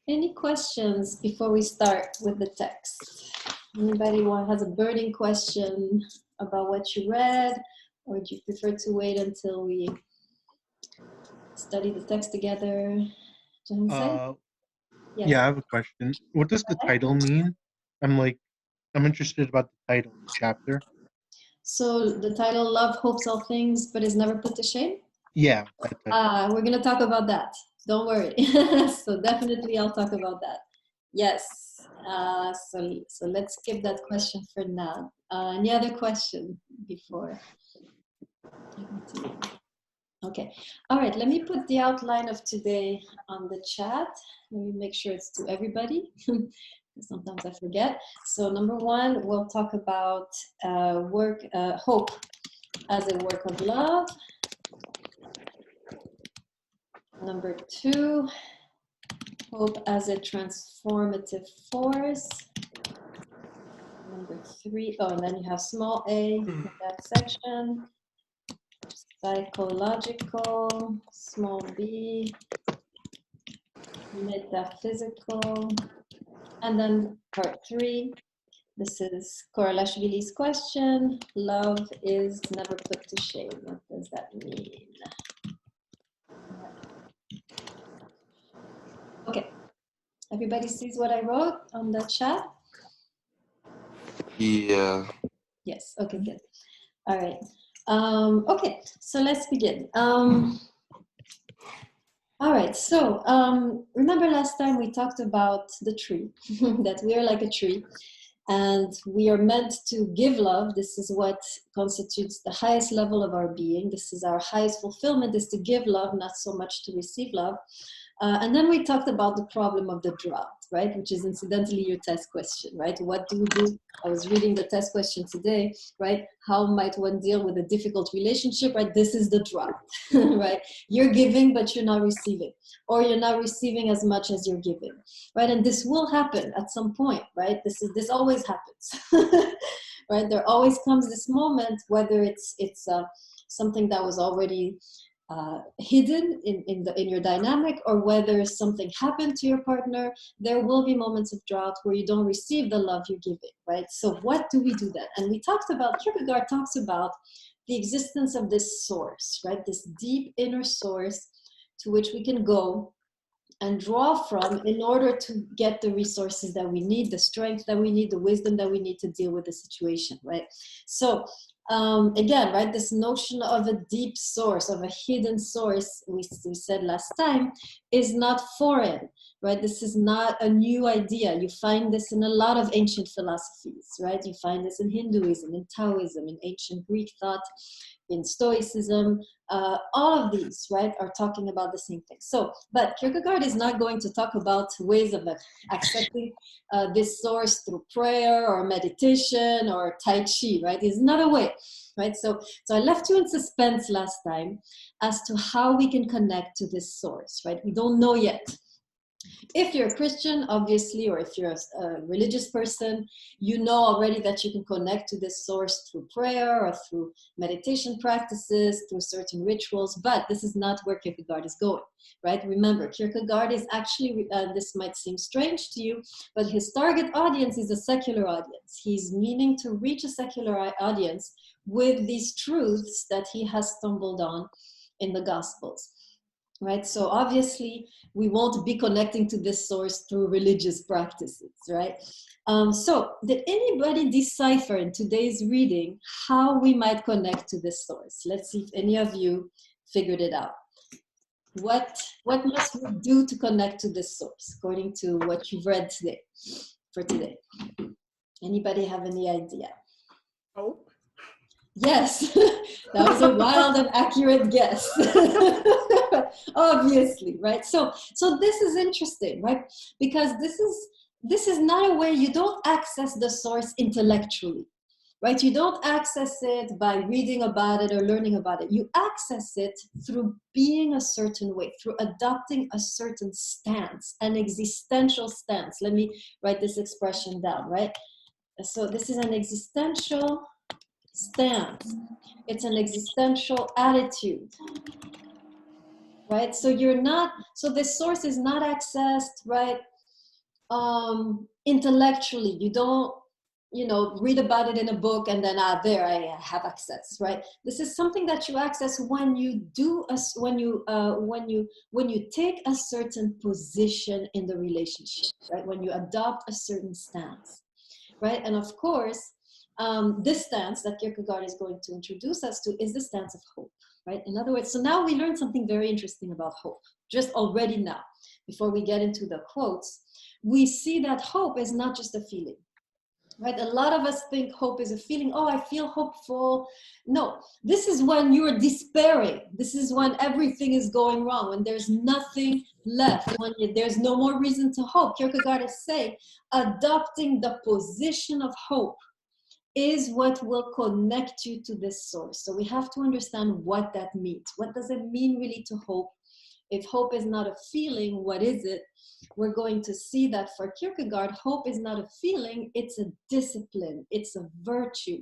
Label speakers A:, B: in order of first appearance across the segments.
A: Any questions before we start with the text? Anybody has a burning question about what you read, or do you prefer to wait until we study the text together? Yes.
B: Yeah, I have a question. What does the title mean? I'm interested about the title of the chapter.
A: So the title, Love Hopes All Things, but is Never Put to Shame?
B: Yeah, that title.
A: We're going to talk about that. Don't worry. So definitely I'll talk about that. Yes. So let's skip that question for now. Any other question before? Okay. All right. Let me put the outline of today on the chat. Let me make sure it's to everybody. Sometimes I forget. So number one, we'll talk about hope as a work of love. Number two, hope as a transformative force. Number three, and then you have small a in that section. Psychological, small b, metaphysical, and then part three. This is Korolashvili's question. Love is never put to shame. What does that mean? Okay. Everybody sees what I wrote on the chat?
C: Yeah.
A: Yes. Okay, good. All right. Okay, so let's begin. All right, so remember last time we talked about the tree, that we are like a tree and we are meant to give love. This is what constitutes the highest level of our being. This is our highest fulfillment, is to give love, not so much to receive love. And then we talked about the problem of the drought, right? Which is incidentally your test question, right? What do we do? I was reading the test question today, right? How might one deal with a difficult relationship, right? This is the drought, right? You're giving, but you're not receiving, or you're not receiving as much as you're giving, right? And this will happen at some point, right? This always happens, right? There always comes this moment, whether it's something that was already hidden in your dynamic, or whether something happened to your partner, there will be moments of drought where you don't receive the love you're giving, right? So what do we do then? And we talked about, Kierkegaard talks about the existence of this source, right? This deep inner source to which we can go and draw from in order to get the resources that we need, the strength that we need, the wisdom that we need to deal with the situation, right? So again, right, this notion of a deep source, of a hidden source, we said last time, is not foreign, right? This is not a new idea. You find this in a lot of ancient philosophies, right? You find this in Hinduism, in Taoism, in ancient Greek thought, in Stoicism. All of these, right, are talking about the same thing. So, but Kierkegaard is not going to talk about ways of accessing this source through prayer or meditation or Tai Chi, right? It's another way, right? So I left you in suspense last time as to how we can connect to this source, right? We don't know yet. If you're a Christian, obviously, or if you're a religious person, you know already that you can connect to this source through prayer or through meditation practices, through certain rituals, but this is not where Kierkegaard is going, right? Remember, Kierkegaard is actually, this might seem strange to you, but his target audience is a secular audience. He's meaning to reach a secular audience with these truths that he has stumbled on in the Gospels. Right, so obviously we won't be connecting to this source through religious practices, right? So did anybody decipher in today's reading how we might connect to this source? Let's see if any of you figured it out. What must we do to connect to this source, according to what you've read today, for today? Anybody have any idea?
D: Hope.
A: Yes, that was a wild and accurate guess. Obviously, right? So this is interesting, right? Because this is not a way, you don't access the source intellectually, right? You don't access it by reading about it or learning about it. You access it through being a certain way, through adopting a certain stance, an existential stance. Let me write this expression down, right? So this is an existential stance. It's an existential attitude, right? So the source is not accessed, right, intellectually. You don't, you know, read about it in a book and then there I have access, right? This is something that you access when you do when you take a certain position in the relationship, right? When you adopt a certain stance, right? And of course, this stance that Kierkegaard is going to introduce us to is the stance of hope, right? In other words, so now we learned something very interesting about hope, just already now, before we get into the quotes. We see that hope is not just a feeling, right? A lot of us think hope is a feeling. Oh, I feel hopeful. No, this is when you're despairing. This is when everything is going wrong, when there's nothing left, when there's no more reason to hope. Kierkegaard is saying, adopting the position of hope is what will connect you to this source. So we have to understand what that means. What does it mean really to hope? If hope is not a feeling, what is it? We're going to see that for Kierkegaard, hope is not a feeling, it's a discipline, it's a virtue,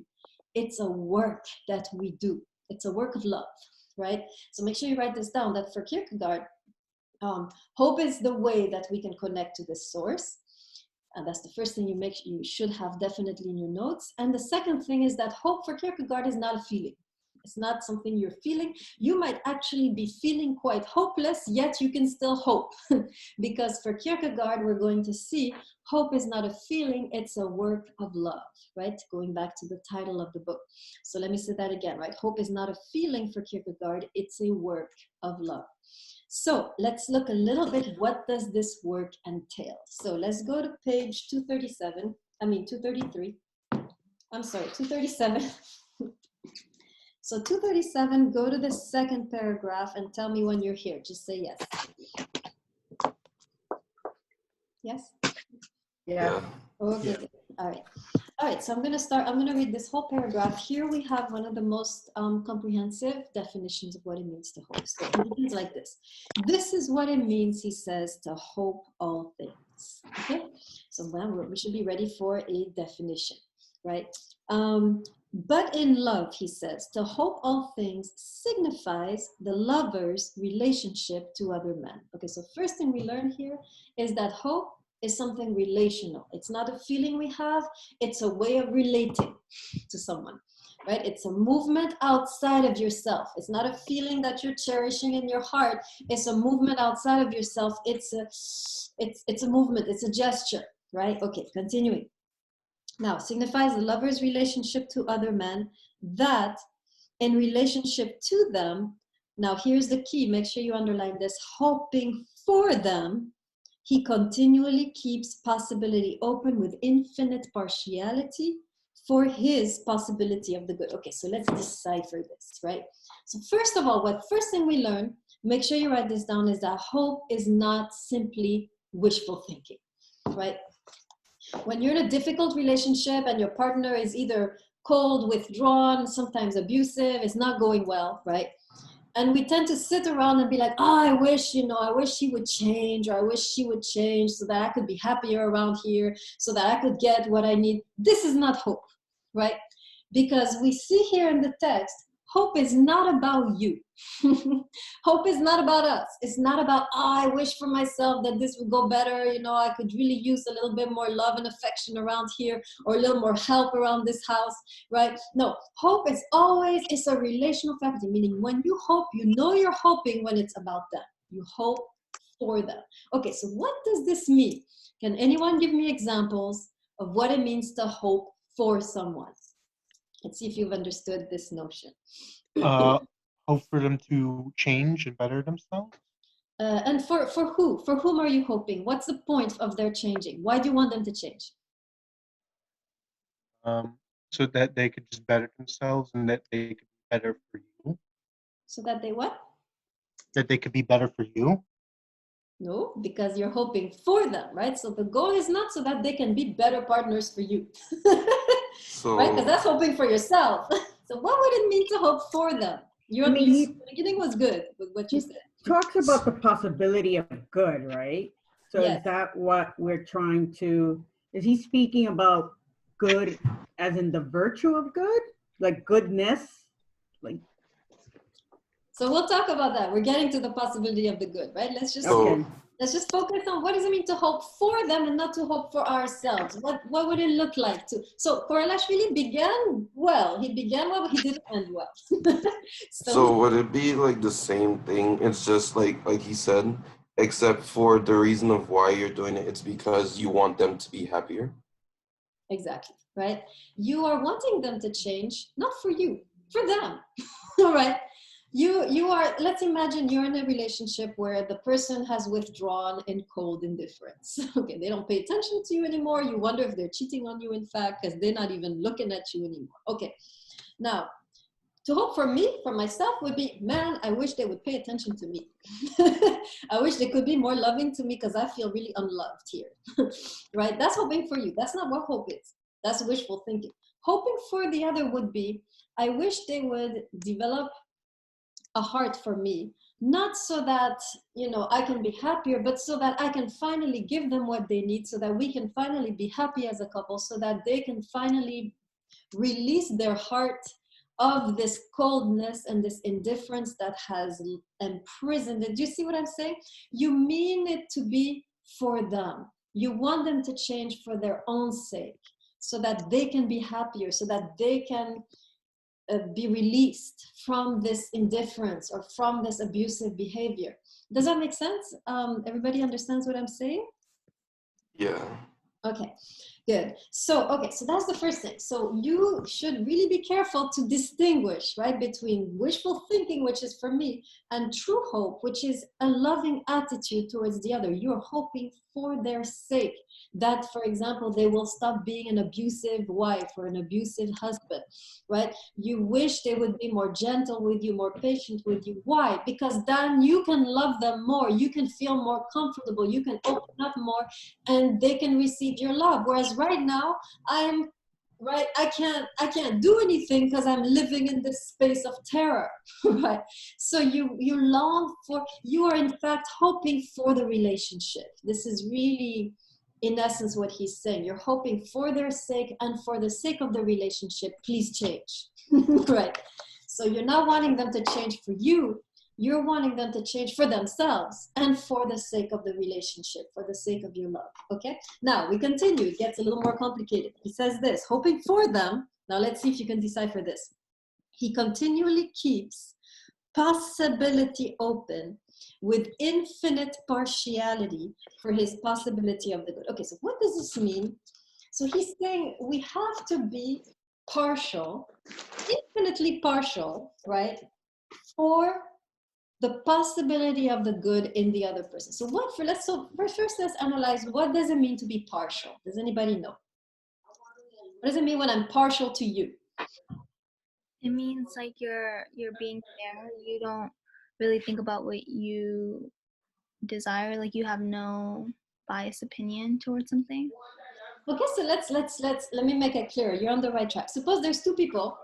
A: it's a work that we do. It's a work of love, right? So make sure you write this down, that for Kierkegaard, hope is the way that we can connect to this source. And that's the first thing you should have definitely in your notes. And the second thing is that hope for Kierkegaard is not a feeling. It's not something you're feeling. You might actually be feeling quite hopeless, yet you can still hope. Because for Kierkegaard, we're going to see hope is not a feeling, it's a work of love, right? Going back to the title of the book. So let me say that again, right? Hope is not a feeling for Kierkegaard, it's a work of love. So let's look a little bit, what does this work entail? So let's go to page 233. I'm sorry, 237. So 237, go to the second paragraph and tell me when you're here. Just say yes. Yes?
C: Yeah.
A: Okay,
B: Yeah.
A: good. All right. All right, so I'm going to read this whole paragraph. Here we have one of the most comprehensive definitions of what it means to hope. So it begins like this. This is what it means, he says, to hope all things. Okay? So we should be ready for a definition, right? But in love, he says, to hope all things signifies the lover's relationship to other men. Okay, so first thing we learn here is that hope is something relational. It's not a feeling we have, it's a way of relating to someone, right? It's a movement outside of yourself. It's not a feeling that you're cherishing in your heart. It's a movement outside of yourself. It's a movement, it's a gesture, right? Okay, continuing. Now, signifies the lover's relationship to other men, that in relationship to them, now here's the key, make sure you underline this, hoping for them, he continually keeps possibility open with infinite partiality for his possibility of the good. Okay, so let's decipher this, right? So first of all, first thing we learn, make sure you write this down, is that hope is not simply wishful thinking, right? When you're in a difficult relationship and your partner is either cold, withdrawn, sometimes abusive, it's not going well, right? And we tend to sit around and be like, oh, I wish he would change, or I wish she would change so that I could be happier around here, so that I could get what I need. This is not hope, right? Because we see here in the text, hope is not about you. Hope is not about us. It's not about, oh, I wish for myself that this would go better. You know, I could really use a little bit more love and affection around here, or a little more help around this house, right? No, hope is always, it's a relational faculty, meaning when you hope, you know you're hoping when it's about them. You hope for them. Okay, so what does this mean? Can anyone give me examples of what it means to hope for someone? Let's see if you've understood this notion.
B: Hope for them to change and better themselves.
A: And for who? For whom are you hoping? What's the point of their changing? Why do you want them to change?
B: So that they could just better themselves and that they could be better for you.
A: So that they what?
B: That they could be better for you.
A: No, because you're hoping for them, right? So the goal is not so that they can be better partners for you.
C: So,
A: right? Because that's hoping for yourself. So what would it mean to hope for them? The beginning was good with what you said.
D: Talks about the possibility of good, right? So
A: Yes.
D: Is that what we're trying to, is he speaking about good as in the virtue of good? Like goodness? Like.
A: So we'll talk about that. We're getting to the possibility of the good, right? Let's just
C: so
A: Let's just focus on what does it mean to hope for them and not to hope for ourselves. What would it look like to? So Korelashvili began well. He began well, but he didn't end well.
C: So would it be like the same thing? It's just like he said, except for the reason of why you're doing it, it's because you want them to be happier.
A: Exactly, right? You are wanting them to change, not for you, for them. All right. You are, let's imagine you're in a relationship where the person has withdrawn in cold indifference. Okay, they don't pay attention to you anymore. You wonder if they're cheating on you, in fact, because they're not even looking at you anymore. Okay, now, to hope for me, for myself, would be, man, I wish they would pay attention to me. I wish they could be more loving to me because I feel really unloved here. Right? That's hoping for you. That's not what hope is. That's wishful thinking. Hoping for the other would be, I wish they would develop a heart for me, not so that, you know, I can be happier, but so that I can finally give them what they need, so that we can finally be happy as a couple, so that they can finally release their heart of this coldness and this indifference that has imprisoned it. Do you see what I'm saying? You mean it to be for them. You want them to change for their own sake, so that they can be happier, so that they can be released from this indifference or from this abusive behavior. Does that make sense? Everybody understands what I'm saying?
C: Yeah.
A: Okay, good. So, okay, so that's the first thing. So you should really be careful to distinguish, right, between wishful thinking, which is for me, and true hope, which is a loving attitude towards the other. You're hoping for their sake that, for example, they will stop being an abusive wife or an abusive husband, right? You wish they would be more gentle with you, more patient with you. Why? Because then you can love them more. You can feel more comfortable. You can open up more, and they can receive your love. Whereas right now, I can't do anything because I'm living in this space of terror, right? So you long for, you are in fact hoping for the relationship. This is really, in essence, what he's saying. You're hoping for their sake, and for the sake of the relationship, please change, right? So you're not wanting them to change for you. You're wanting them to change for themselves and for the sake of the relationship, for the sake of your love, okay? Now, we continue. It gets a little more complicated. He says this, hoping for them. Now, let's see if you can decipher this. He continually keeps possibility open with infinite partiality for his possibility of the good. Okay, so what does this mean? So he's saying we have to be partial, infinitely partial, right, for the possibility of the good in the other person. So first let's analyze, what does it mean to be partial? Does anybody know? What does it mean when I'm partial to you?
E: It means like you're being fair. You don't really think about what you desire. Like you have no biased opinion towards something.
A: Okay, so let me make it clear. You're on the right track. Suppose there's two people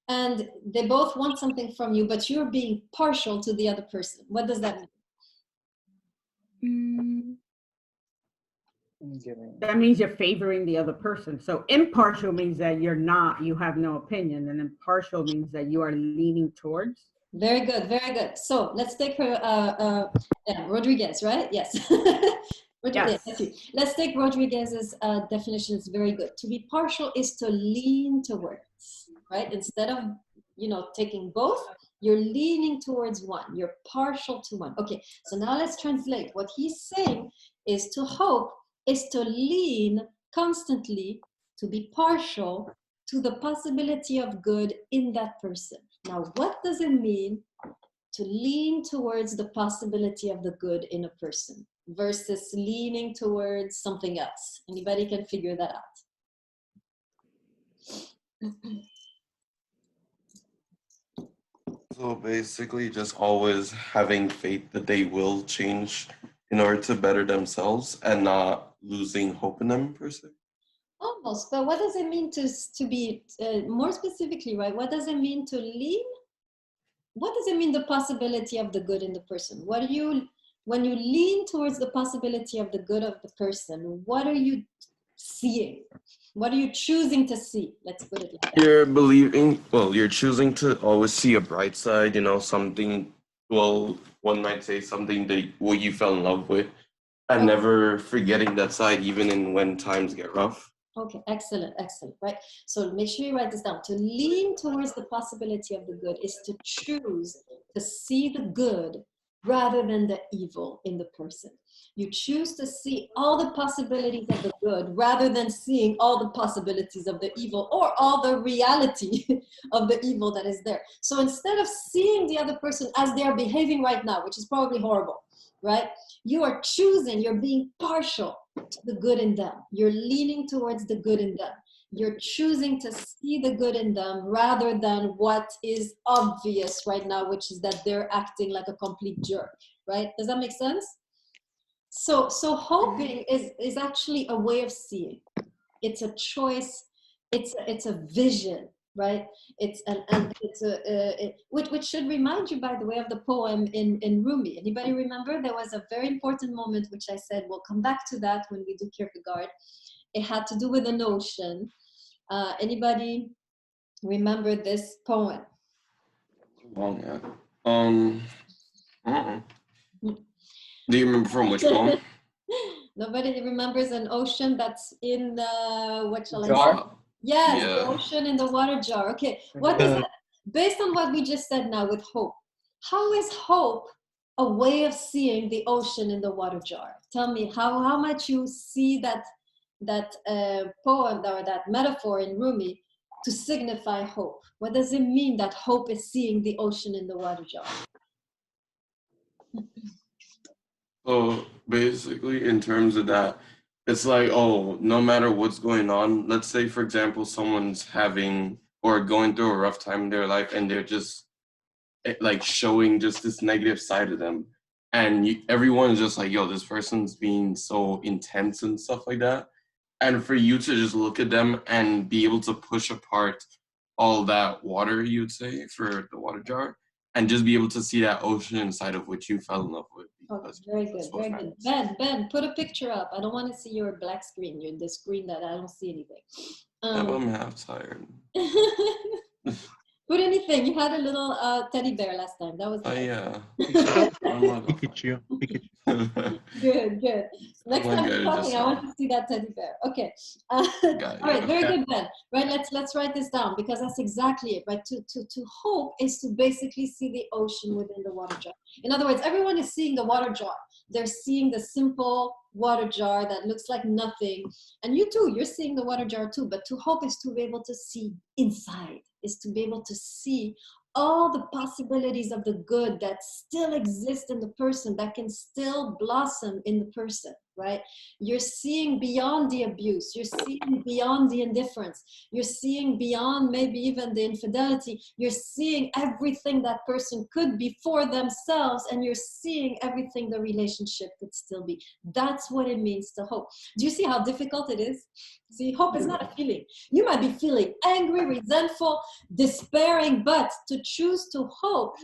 A: and they both want something from you, but you're being partial to the other person. What does that mean?
D: That means you're favoring the other person. So impartial means that you have no opinion, and impartial means that you are leaning towards.
A: Very good, very good. So let's take her, Rodriguez, right? Yes. Yes. Let's take Rodriguez's definition. It's very good. To be partial is to lean towards, right? Instead of, taking both, you're leaning towards one. You're partial to one. Okay, so now let's translate. What he's saying is to hope is to lean constantly, to be partial to the possibility of good in that person. Now, what does it mean to lean towards the possibility of the good in a person versus leaning towards something else? Anybody can figure that out.
C: So basically just always having faith that they will change in order to better themselves and not losing hope in them per se.
A: Almost, but what does it mean to be, more specifically, right? What does it mean to lean? What does it mean, the possibility of the good in the person? When you lean towards the possibility of the good of the person, what are you seeing? What are you choosing to see? Let's put it like that.
C: You're choosing to always see a bright side, something, one might say something that you fell in love with, And never forgetting that side, even in when times get rough.
A: Okay, excellent, excellent, right? So make sure you write this down. To lean towards the possibility of the good is to choose to see the good rather than the evil in the person. You choose to see all the possibilities of the good rather than seeing all the possibilities of the evil or all the reality of the evil that is there. So instead of seeing the other person as they are behaving right now, which is probably horrible, right? You are choosing, you're being partial to the good in them. You're leaning towards the good in them. You're choosing to see the good in them rather than what is obvious right now, which is that they're acting like a complete jerk, right? Does that make sense? So hoping is actually a way of seeing. It's a choice. It's a vision, right? It's which should remind you, by the way, of the poem in Rumi. Anybody remember? There was a very important moment which I said we'll come back to that when we do Kierkegaard. It had to do with an ocean. Anybody remember this poem?
C: Long, yeah. Do you remember from which poem?
A: Nobody remembers an ocean that's in the, what shall I
D: Jar?
A: say? Yes,
C: Yeah.
A: the ocean in the water jar. Okay, what is that? Based on what we just said now with hope, how is hope a way of seeing the ocean in the water jar? Tell me, how might you see that poem or that metaphor in Rumi to signify hope? What does it mean that hope is seeing the ocean in the water jar?
C: So basically, in terms of that, it's like, oh, no matter what's going on, let's say, for example, someone's having or going through a rough time in their life and they're just like showing just this negative side of them. And everyone's just like, yo, this person's being so intense and stuff like that. And for you to just look at them and be able to push apart all that water, you'd say, for the water jar, and just be able to see that ocean inside of which you fell in love with.
A: Okay, very good, very good. Ben, put a picture up. I don't want to see your black screen. You're the screen that I don't see anything.
C: Yeah, but I'm half tired.
A: Put anything. You had a little teddy bear last time. That was nice.
C: Yeah.
B: Pikachu.
A: Good. Next
C: Oh my
A: time
C: God,
A: you're
C: it
A: talking,
C: just
A: I want to see that teddy bear. Okay. All right, very good, Ben. Right, let's write this down because that's exactly it. Right, to hope is to basically see the ocean within the water jar. In other words, everyone is seeing the water jar. They're seeing the simple water jar that looks like nothing, and you too. You're seeing the water jar too. But to hope is to be able to see inside. Is to be able to see all the possibilities of the good that still exist in the person, that can still blossom in the person, right? You're seeing beyond the abuse. You're seeing beyond the indifference. You're seeing beyond maybe even the infidelity. You're seeing everything that person could be for themselves, and you're seeing everything the relationship could still be. That's what it means to hope. Do you see how difficult it is? See, hope is not a feeling. You might be feeling angry, resentful, despairing, but to choose to hope,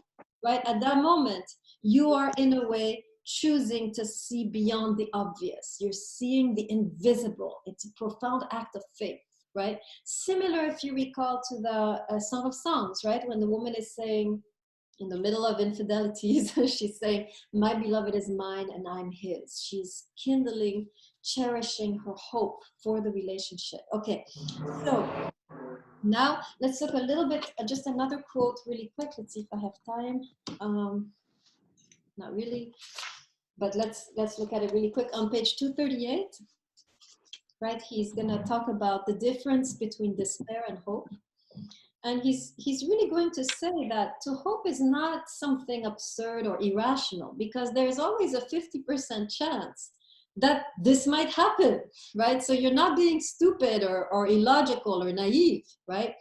A: right, at that moment, you are in a way choosing to see beyond the obvious. You're seeing the invisible. It's a profound act of faith, right? Similar, if you recall, to the Song of Songs, right? When the woman is saying, in the middle of infidelities, she's saying, my beloved is mine and I'm his. She's kindling, cherishing her hope for the relationship. Okay, so now let's look a little bit, just another quote really quick. Let's see if I have time. Not really, but let's look at it really quick. On page 238, right, he's gonna talk about the difference between despair and hope. And he's really going to say that to hope is not something absurd or irrational, because there's always a 50% chance that this might happen, right? So you're not being stupid or illogical or naive, right?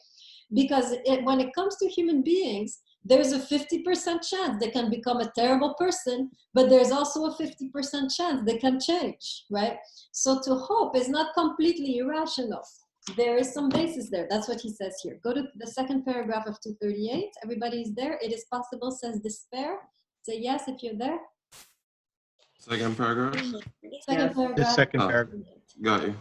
A: Because when it comes to human beings, there's a 50% chance they can become a terrible person, but there's also a 50% chance they can change, right? So to hope is not completely irrational. There is some basis there. That's what he says here. Go to the second paragraph of 238. Everybody's there. It is possible, says despair. Say yes if you're there.
C: Second paragraph?
A: Second paragraph.
B: The second paragraph.
C: Got you.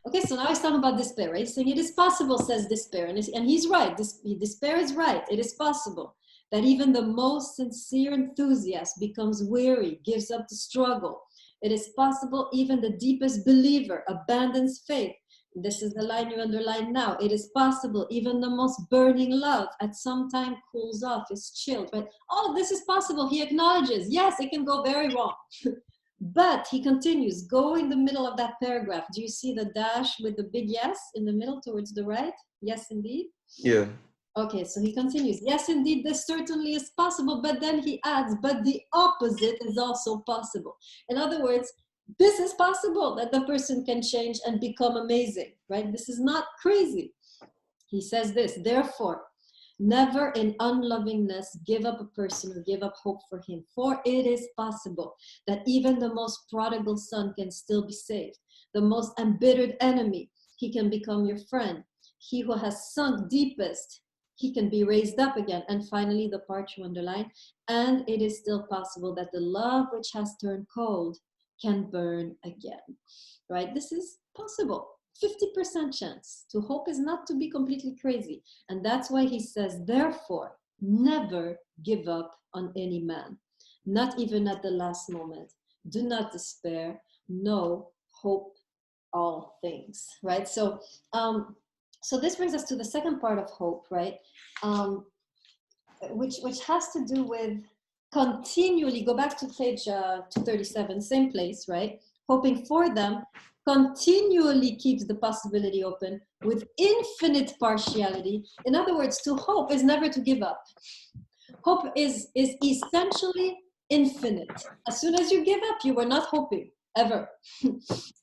A: Okay, so now he's talking about despair, right? He's saying it is possible, says despair. And he's right. Despair is right. It is possible that even the most sincere enthusiast becomes weary, gives up the struggle, It is possible even the deepest believer abandons faith. This is the line you underline now. It is possible even the most burning love at some time cools off, is chilled, right? All of this is possible. He acknowledges, yes, it can go very wrong. But he continues, go in the middle of that paragraph. Do you see the dash with the big yes in the middle towards the right? Yes, indeed.
C: Yeah.
A: Okay, so he continues, yes, indeed, this certainly is possible, but then he adds, but the opposite is also possible. In other words, this is possible, that the person can change and become amazing, right? This is not crazy. He says this, therefore, never in unlovingness give up a person or give up hope for him, for it is possible that even the most prodigal son can still be saved. The most embittered enemy, he can become your friend. He who has sunk deepest, he can be raised up again. And finally, the part you underline, and it is still possible that the love which has turned cold can burn again, right? This is possible. 50% chance. To hope is not to be completely crazy. And that's why he says, therefore, never give up on any man, not even at the last moment. Do not despair. No, hope all things, right? So this brings us to the second part of hope, right? Which has to do with continually, go back to page 237, same place, right? Hoping for them continually keeps the possibility open with infinite partiality. In other words, to hope is never to give up. Hope is essentially infinite. As soon as you give up, you were not hoping, ever,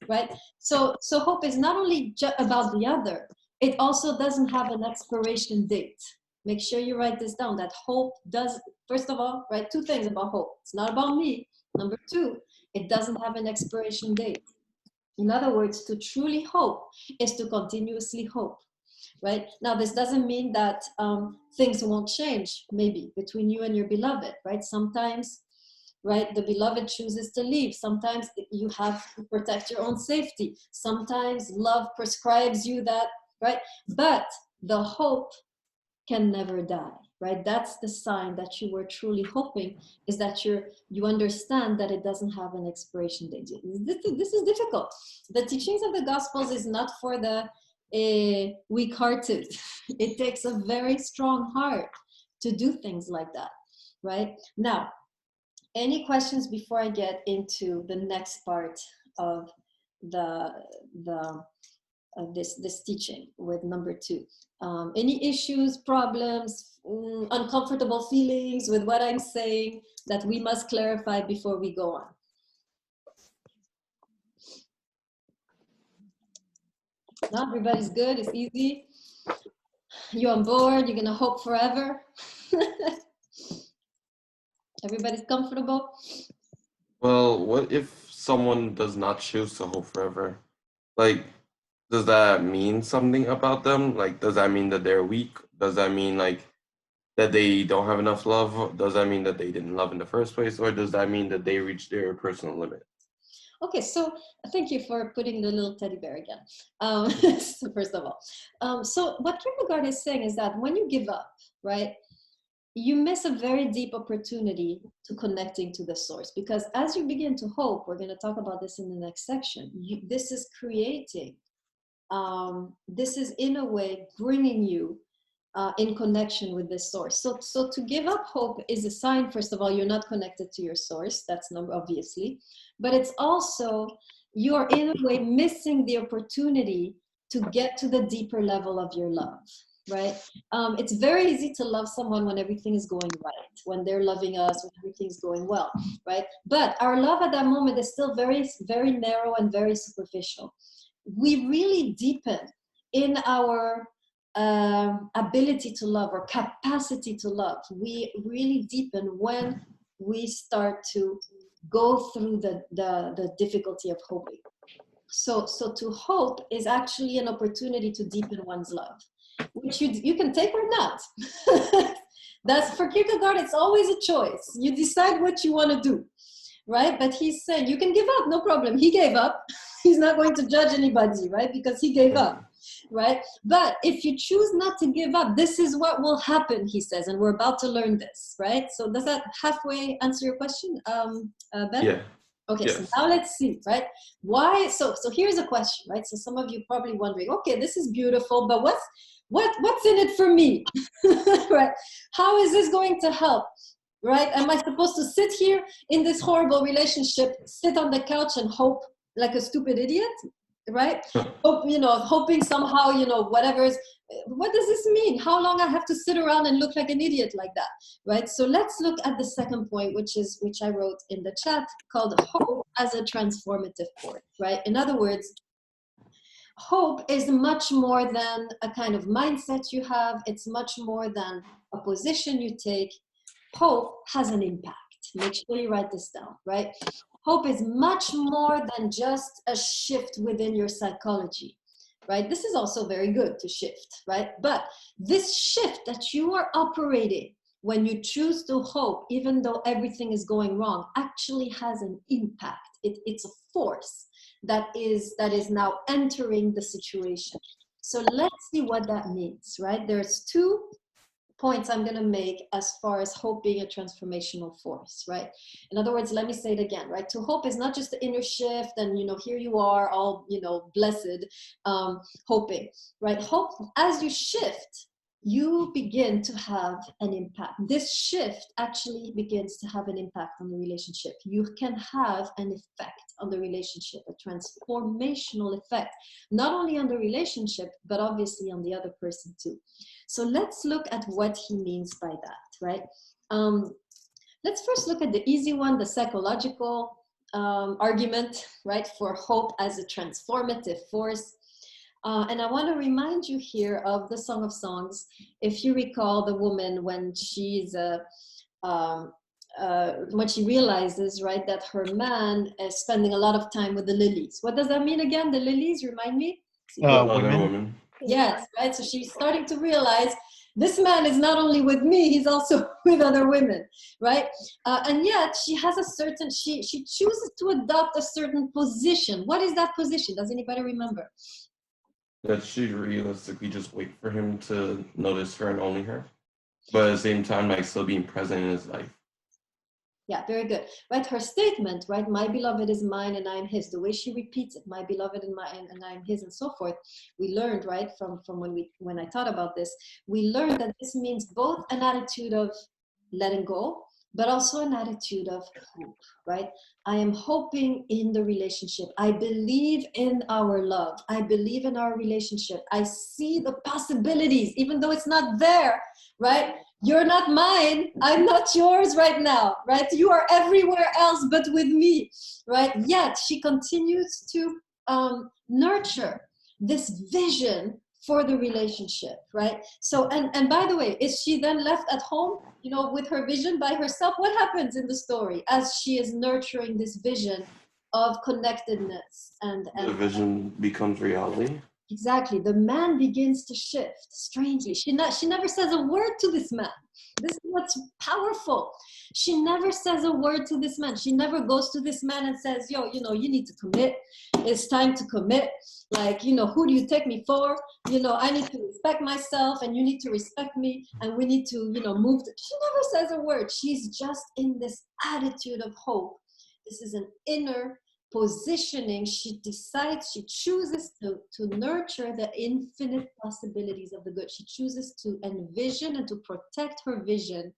A: right? So hope is not only about the other, it also doesn't have an expiration date. Make sure you write this down, that hope does, first of all, right, two things about hope. It's not about me. Number two, it doesn't have an expiration date. In other words, to truly hope is to continuously hope, right? Now, this doesn't mean that things won't change, maybe, between you and your beloved, right? Sometimes, right, the beloved chooses to leave. Sometimes you have to protect your own safety. Sometimes love prescribes you that, right? But the hope can never die, right? That's the sign that you were truly hoping, is that you understand that it doesn't have an expiration date. This is difficult. The teachings of the Gospels is not for the weak-hearted. It takes a very strong heart to do things like that, right? Now, any questions before I get into the next part of this teaching with number 2? Any issues, problems, uncomfortable feelings with what I'm saying that we must clarify before we go on? No, everybody's good, it's easy. You on board, you're gonna hope forever. Everybody's comfortable?
C: Well, what if someone does not choose to hope forever? Like, does that mean something about them? Like, does that mean that they're weak? Does that mean like that they don't have enough love? Does that mean that they didn't love in the first place? Or does that mean that they reached their personal limit?
A: Okay, so thank you for putting the little teddy bear again. So first of all, so what Kierkegaard is saying is that when you give up, right, you miss a very deep opportunity to connecting to the source, because as you begin to hope, we're going to talk about this in the next section, this is creating, this is in a way bringing you in connection with this source. So to give up hope is a sign, first of all, you're not connected to your source, that's obviously, but it's also, you're in a way missing the opportunity to get to the deeper level of your love, right? It's very easy to love someone when everything is going right, when they're loving us, when everything's going well, right? But our love at that moment is still very, very narrow and very superficial. We really deepen in our ability to love or capacity to love. We really deepen when we start to go through the difficulty of hoping. So to hope is actually an opportunity to deepen one's love, which you can take or not. That's, for Kierkegaard, it's always a choice. You decide what you want to do, right? But he's saying you can give up, no problem. He gave up. He's not going to judge anybody, right? Because he gave up, right? But if you choose not to give up, this is what will happen, he says, and we're about to learn this, right? So does that halfway answer your question, Ben?
C: Yeah.
A: Okay, so
C: Yes.
A: now let's see, right? Why? So here's a question, right? So some of you probably wondering, okay, this is beautiful, but what's in it for me, right? How is this going to help, right? Am I supposed to sit here in this horrible relationship, sit on the couch and hope like a stupid idiot, right? Hope, hoping somehow, whatever's. What does this mean? How long I have to sit around and look like an idiot like that, right? So let's look at the second point, which I wrote in the chat, called hope as a transformative force, right? In other words, hope is much more than a kind of mindset you have. It's much more than a position you take. Hope has an impact. Make sure you write this down, right? Hope is much more than just a shift within your psychology, right? This is also very good to shift, right? But this shift that you are operating when you choose to hope, even though everything is going wrong, actually has an impact. It's a force that is now entering the situation. So let's see what that means, right? There's 2 points I'm going to make as far as hope being a transformational force, right? In other words, let me say it again, right? To hope is not just the inner shift and, here you are all, blessed, hoping, right? Hope, as you shift, you begin to have an impact. This shift actually begins to have an impact on the relationship. You can have an effect on the relationship, a transformational effect, not only on the relationship, but obviously on the other person too. So let's look at what he means by that, right? Let's first look at the easy one, the psychological argument, right, for hope as a transformative force. And I want to remind you here of the Song of Songs. If you recall the woman when she's when she realizes, right, that her man is spending a lot of time with the lilies. What does that mean again? The lilies, remind me?
C: Other
B: Women.
C: women.
A: Yes, right. So she's starting to realize this man is not only with me, he's also with other women, right? And yet she has a certain, she chooses to adopt a certain position. What is that position? Does anybody remember?
C: That she realistically just wait for him to notice her and only her, but at the same time, like still being present in his life.
A: Yeah, very good. Right, her statement, right? My beloved is mine and I am his. The way she repeats it, my beloved and I am his, and so forth. We learned, right, from when I thought about this, we learned that this means both an attitude of letting go, but also an attitude of hope, right? I am hoping in the relationship. I believe in our love. I believe in our relationship. I see the possibilities, even though it's not there, right? You're not mine. I'm not yours right now, right? You are everywhere else but with me, right? Yet she continues to nurture this vision for the relationship, right? So, and by the way, is she then left at home, with her vision by herself? What happens in the story as she is nurturing this vision of connectedness and
C: The vision becomes reality.
A: Exactly. The man begins to shift strangely. She never says a word to this man. This is what's powerful. She never says a word to this man. She never goes to this man and says, yo, you need to commit. It's time to commit. Like, who do you take me for? I need to respect myself and you need to respect me and we need to, move. She never says a word. She's just in this attitude of hope. This is an inner positioning. She decides, she chooses to nurture the infinite possibilities of the good. She chooses to envision and to protect her vision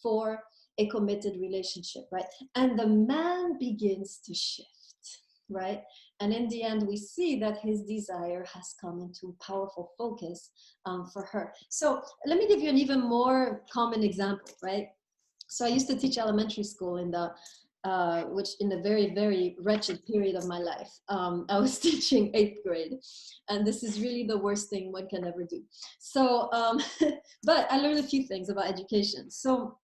A: for a committed relationship, right? And the man begins to shift, right? And in the end, we see that his desire has come into powerful focus for her. So let me give you an even more common example, right? So I used to teach elementary school in the which in a very, very wretched period of my life. I was teaching 8th grade, and this is really the worst thing one can ever do. So, but I learned a few things about education. So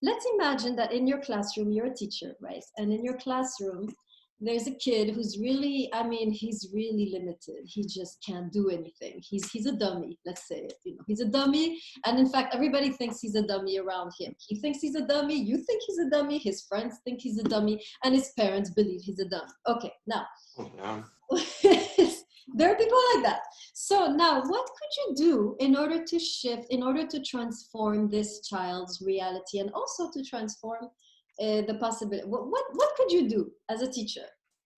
A: let's imagine that in your classroom, you're a teacher, right? And in your classroom, there's a kid who's really, he's really limited. He just can't do anything. He's a dummy, let's say it. He's a dummy. And in fact, everybody thinks he's a dummy around him. He thinks he's a dummy. You think he's a dummy. His friends think he's a dummy. And his parents believe he's a dummy. Okay, now.
C: Oh, yeah.
A: There are people like that. So now what could you do in order to shift, in order to transform this child's reality and also to transform the possibility. What could you do as a teacher?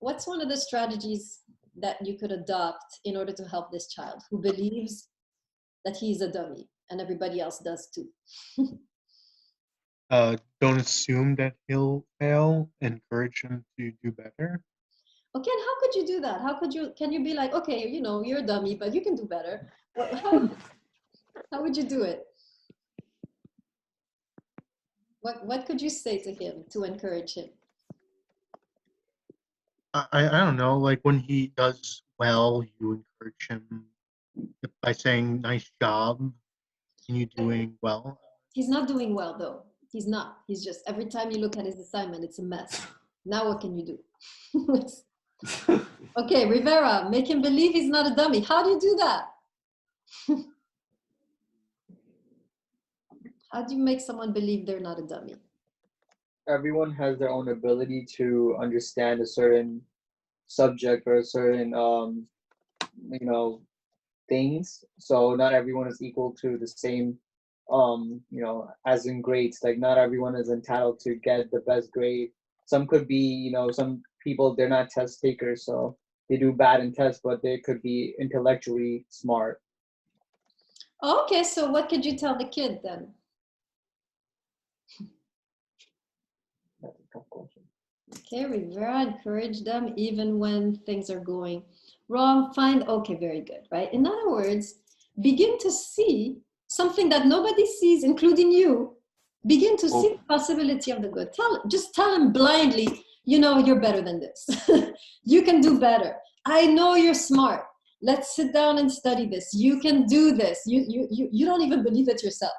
A: What's one of the strategies that you could adopt in order to help this child who believes that he's a dummy and everybody else does too?
B: Don't assume that he'll fail. Encourage him to do better.
A: Okay, and how could you do that? Can you be like, okay, you're a dummy, but you can do better. How would you do it? What could you say to him to encourage him?
B: I don't know. Like when he does well, you encourage him by saying, "Nice job," and you doing well.
A: He's not doing well though. He's not. He's just, every time you look at his assignment, it's a mess. Now what can you do? Okay, Rivera, make him believe he's not a dummy. How do you do that? How do you make someone believe they're not a dummy?
F: Everyone has their own ability to understand a certain subject or a certain things. So not everyone is equal to the same as in grades. Like not everyone is entitled to get the best grade. Some could be, some people, they're not test takers, so they do bad in tests, but they could be intellectually smart.
A: Okay, so what could you tell the kid then?
F: That's a tough question.
A: Okay, Rivera, encourage them even when things are going wrong. Okay, very good, right? In other words, begin to see something that nobody sees, including you. Begin to see the possibility of the good. Just tell them blindly, you're better than this. You can do better. I know you're smart. Let's sit down and study this. You can do this. You don't even believe it yourself,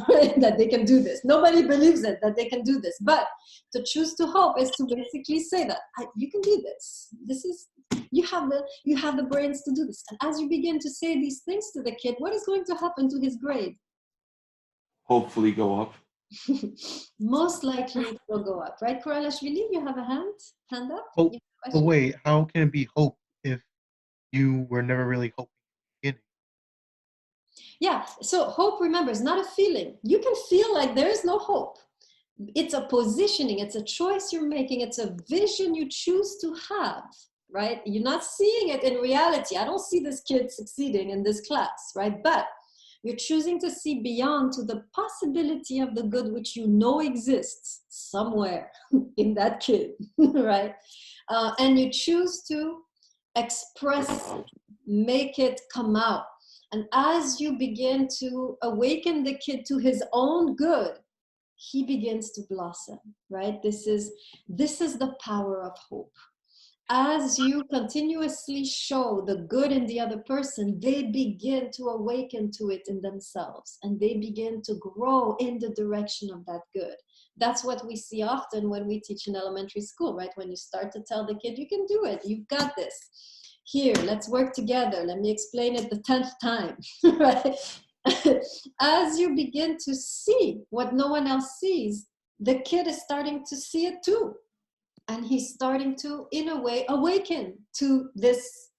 A: right? That they can do this. Nobody believes it, that they can do this. But to choose to hope is to basically say that you can do this. You have the brains to do this. And as you begin to say these things to the kid, what is going to happen to his grade?
C: Hopefully go up.
A: Most likely it will go up, right? Koralashvili, you have a hand up?
B: But wait, how can it be hope if you were never really hoping in the beginning?
A: Yeah, so hope, remember, is not a feeling. You can feel like there is no hope. It's a positioning, it's a choice you're making, it's a vision you choose to have, right? You're not seeing it in reality. I don't see this kid succeeding in this class, right? But you're choosing to see beyond to the possibility of the good which you know exists somewhere in that kid, right? And you choose to express, make it come out. And as you begin to awaken the kid to his own good, he begins to blossom, right? This is the power of hope. As you continuously show the good in the other person, they begin to awaken to it in themselves and they begin to grow in the direction of that good. That's what we see often when we teach in elementary school, right? When you start to tell the kid, you can do it, you've got this. Here, let's work together. Let me explain it the 10th time, right? As you begin to see what no one else sees, the kid is starting to see it too. And he's starting to, in a way, awaken to this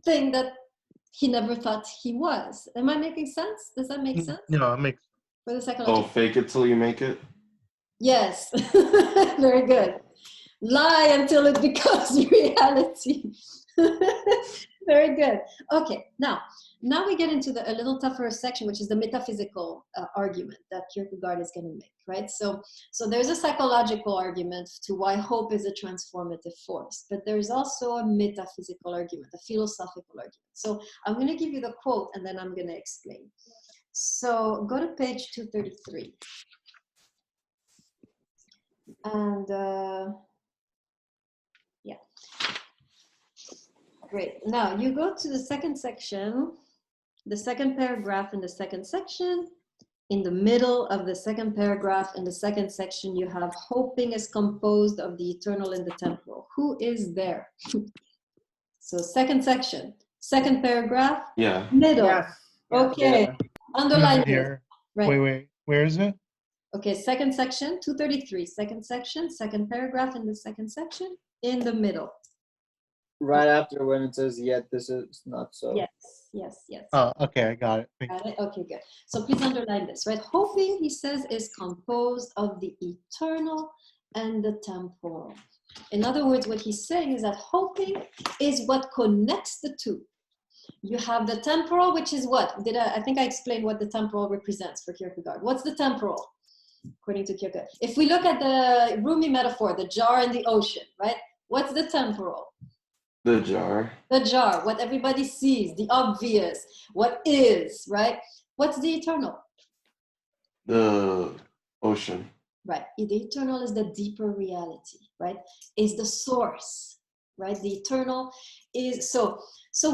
A: thing that he never thought he was. Am I making sense? Does that make sense?
B: No, it makes
A: For the psychological.
C: Fake it till you make it?
A: Yes. Very good. Lie until it becomes reality. Very good. Okay, now we get into a little tougher section, which is the metaphysical argument that Kierkegaard is going to make, right? So there's a psychological argument to why hope is a transformative force, but there's also a metaphysical argument, a philosophical argument. So I'm going to give you the quote and then I'm going to explain. So go to page 233. And yeah. Great. Now you go to the second section, the second paragraph in the second section. In the middle of the second paragraph in the second section, you have hoping is composed of the eternal and the temporal. Who is there? So second section, second paragraph, middle.
D: Yes.
A: Okay,
F: Yeah.
A: underline this.
B: here.
A: Right.
B: Wait, where is it?
A: Okay, second section, 233, second section, second paragraph in the second section, in the middle.
F: right after when it says, yet this is not so.
A: Yes, yes, yes.
B: Oh, okay, I got it.
A: Got it? Okay, good. So please underline this, right? Hoping, he says, is composed of the eternal and the temporal. In other words, what he's saying is that hoping is what connects the two. You have the temporal, which is what? I think I explained what the temporal represents for Kierkegaard. What's the temporal, according to Kierkegaard? If we look at the Rumi metaphor, the jar and the ocean, right? What's the temporal?
C: The jar.
A: The jar, what everybody sees, the obvious, what is, right? What's the eternal?
C: The ocean.
A: Right. The eternal is the deeper reality, right? Is the source, right? The eternal is so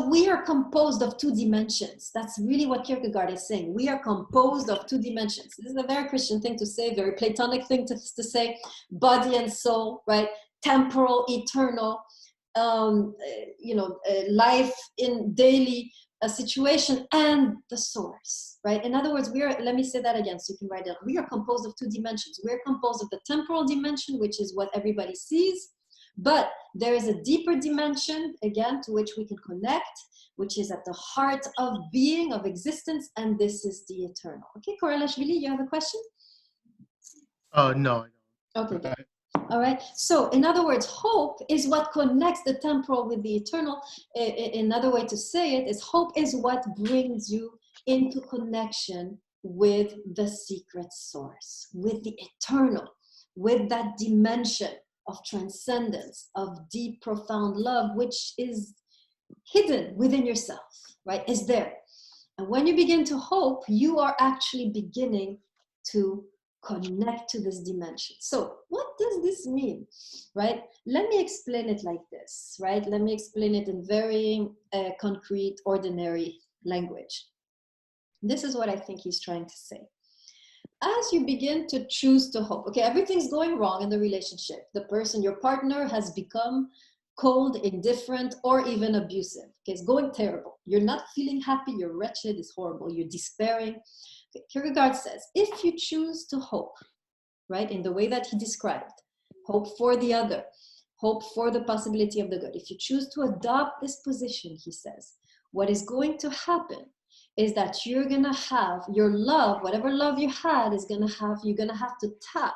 A: we are composed of two dimensions. That's really what Kierkegaard is saying. We are composed of two dimensions. This is a very Christian thing to say, very Platonic thing to say, body and soul, right? Temporal, eternal, life in daily situation and the source, right? In other words, let me say that again so you can write it down. We are composed of two dimensions. We're composed of the temporal dimension, which is what everybody sees, but there is a deeper dimension, again, to which we can connect, which is at the heart of being, of existence, and this is the eternal. Okay, Korelashvili, you have a question?
B: No, I don't.
A: Okay, good. All right. So in other words, hope is what connects the temporal with the eternal. Another way to say it is hope is what brings you into connection with the secret source, with the eternal, with that dimension of transcendence, of deep, profound love, which is hidden within yourself, right? Is there. And when you begin to hope, you are actually beginning to connect to this dimension. So what does this mean, right? Let me explain it like this, right? Let me explain it in very concrete, ordinary language. This is what I think he's trying to say. As you begin to choose to hope, okay, everything's going wrong in the relationship. The person, your partner, has become cold, indifferent, or even abusive. Okay, it's going terrible. You're not feeling happy, you're wretched, it's horrible, you're despairing. Kierkegaard says, if you choose to hope, right, in the way that he described, hope for the other, hope for the possibility of the good, if you choose to adopt this position, he says, what is going to happen is that you're going to have your love, whatever love you had, you're going to have to tap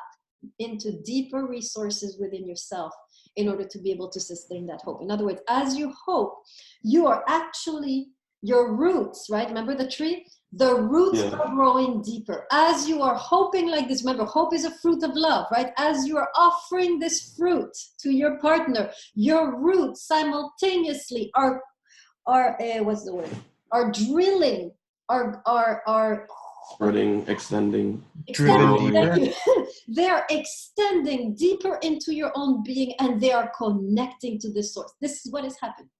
A: into deeper resources within yourself in order to be able to sustain that hope. In other words, as you hope, you are actually, your roots, right? Remember the tree? The roots are growing deeper. As you are hoping like this, remember, hope is a fruit of love, right? As you are offering this fruit to your partner, your roots simultaneously are what's the word? Are drilling, are
C: spreading, extending.
B: Driven deeper.
A: They are extending deeper into your own being, and they are connecting to the source. This is what is happening.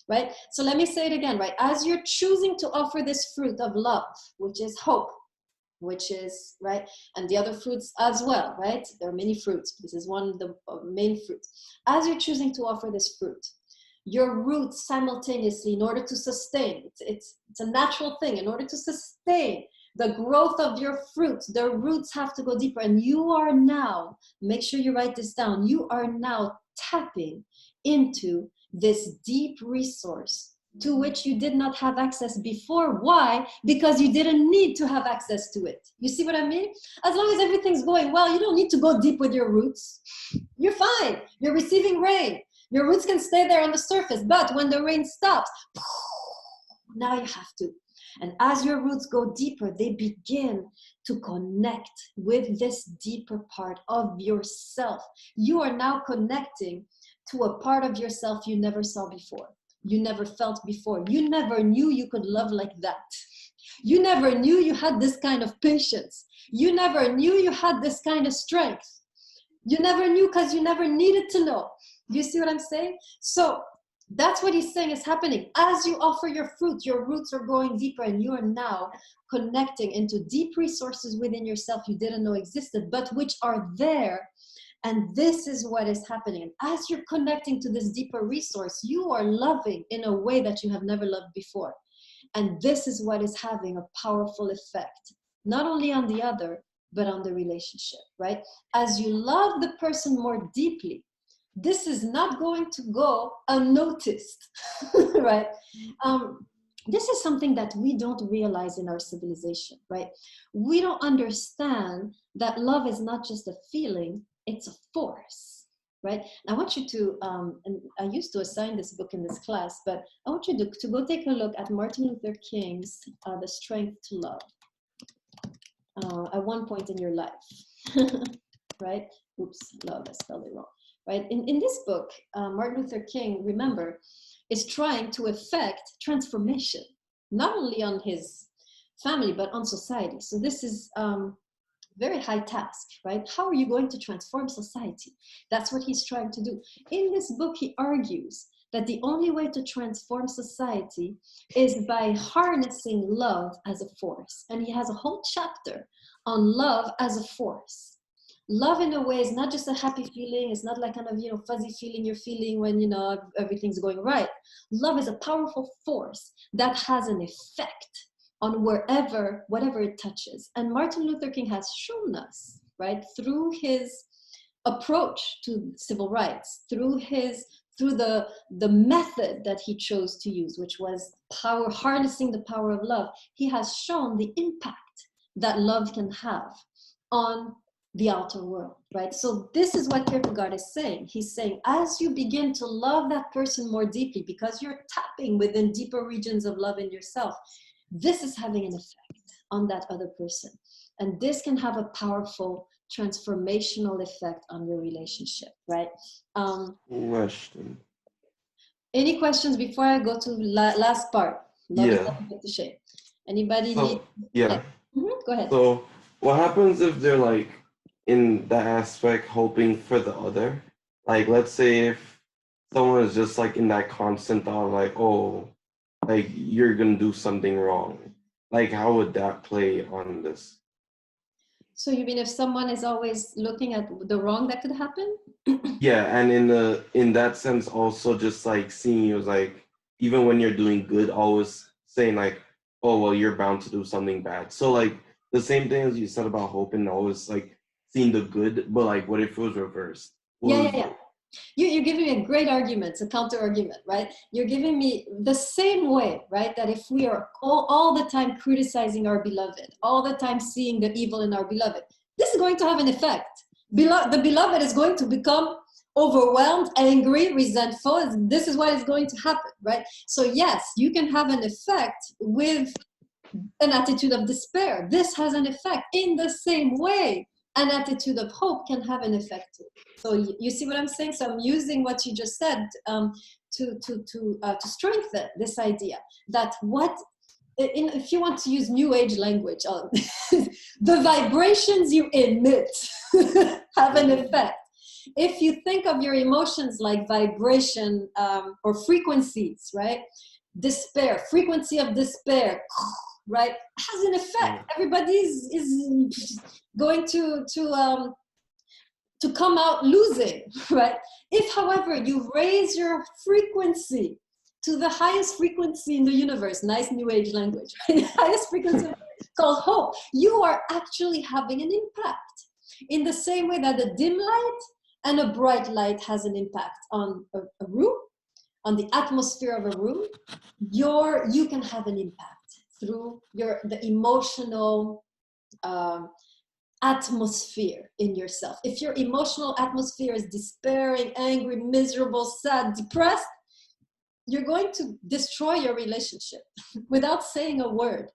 A: Right? So let me say it again, right? As you're choosing to offer this fruit of love, which is hope, which is, right? And the other fruits as well, right? There are many fruits. This is one of the main fruits. As you're choosing to offer this fruit, your roots simultaneously, in order to sustain, it's a natural thing, in order to sustain the growth of your fruit, the roots have to go deeper. And you are now, make sure you write this down, you are now tapping into this deep resource to which you did not have access before. Why? Because you didn't need to have access to it. You see what I mean? As long as everything's going well, you don't need to go deep with your roots. You're fine. You're receiving rain. Your roots can stay there on the surface, but when the rain stops, now you have to. And as your roots go deeper, they begin to connect with this deeper part of yourself. You are now connecting to a part of yourself you never saw before, you never felt before. You never knew you could love like that. You never knew you had this kind of patience. You never knew you had this kind of strength. You never knew because you never needed to know. Do you see what I'm saying? So that's what he's saying is happening. As you offer your fruit, your roots are going deeper, and you are now connecting into deep resources within yourself you didn't know existed, but which are there. And this is what is happening. And as you're connecting to this deeper resource, you are loving in a way that you have never loved before. And this is what is having a powerful effect, not only on the other, but on the relationship, right? As you love the person more deeply, this is not going to go unnoticed, right? This is something that we don't realize in our civilization, right? We don't understand that love is not just a feeling, it's a force, right? I want you to, and I used to assign this book in this class, but I want you to go take a look at Martin Luther King's The Strength to Love at one point in your life, right? Oops, love, I spelled it wrong, right? In this book, Martin Luther King, remember, is trying to effect transformation, not only on his family, but on society. So this is very high task, right? How are you going to transform society? That's what he's trying to do. In this book, he argues that the only way to transform society is by harnessing love as a force. And he has a whole chapter on love as a force. Love in a way is not just a happy feeling. It's not like kind of, fuzzy feeling you're feeling when, everything's going right. Love is a powerful force that has an effect on whatever it touches. And Martin Luther King has shown us, right, through his approach to civil rights, through the method that he chose to use, which was harnessing the power of love. He has shown the impact that love can have on the outer world, right? So this is what Kierkegaard is saying. He's saying, as you begin to love that person more deeply, because you're tapping within deeper regions of love in yourself, this is having an effect on that other person. And this can have a powerful transformational effect on your relationship, right?
C: Question.
A: Any questions before I go to last part? Love is
C: Yeah.
A: nothing but the shame. Anybody
C: So,
A: need?
C: yeah.
A: Go ahead.
C: So what happens if they're like in that aspect hoping for the other? Like, let's say if someone is just like in that constant thought, like, oh, like you're gonna do something wrong. Like, how would that play on this?
A: So you mean if someone is always looking at the wrong that could happen?
C: Yeah, and in that sense also just like seeing you as like, even when you're doing good, always saying like, oh well, you're bound to do something bad. So like the same thing as you said about hope and always like seeing the good, but like what if it was reversed?
A: Yeah. You're giving me a great argument, a counter argument, right? You're giving me the same way, right? That if we are all the time criticizing our beloved, all the time seeing the evil in our beloved, this is going to have an effect. The beloved is going to become overwhelmed, angry, resentful. This is what is going to happen, right? So yes, you can have an effect with an attitude of despair. This has an effect in the same way. An attitude of hope can have an effect too. So you see what I'm saying? So I'm using what you just said to strengthen this idea that if you want to use New Age language, the vibrations you emit have an effect. If you think of your emotions like vibration or frequencies, right? Despair, frequency of despair, right, has an effect. Everybody is going to come out losing, right? If, however, you raise your frequency to the highest frequency in the universe, nice New Age language, right? Highest frequency called hope, you are actually having an impact. In the same way that a dim light and a bright light has an impact on a room, on the atmosphere of a room, you can have an impact through the emotional atmosphere in yourself. If your emotional atmosphere is despairing, angry, miserable, sad, depressed, you're going to destroy your relationship without saying a word.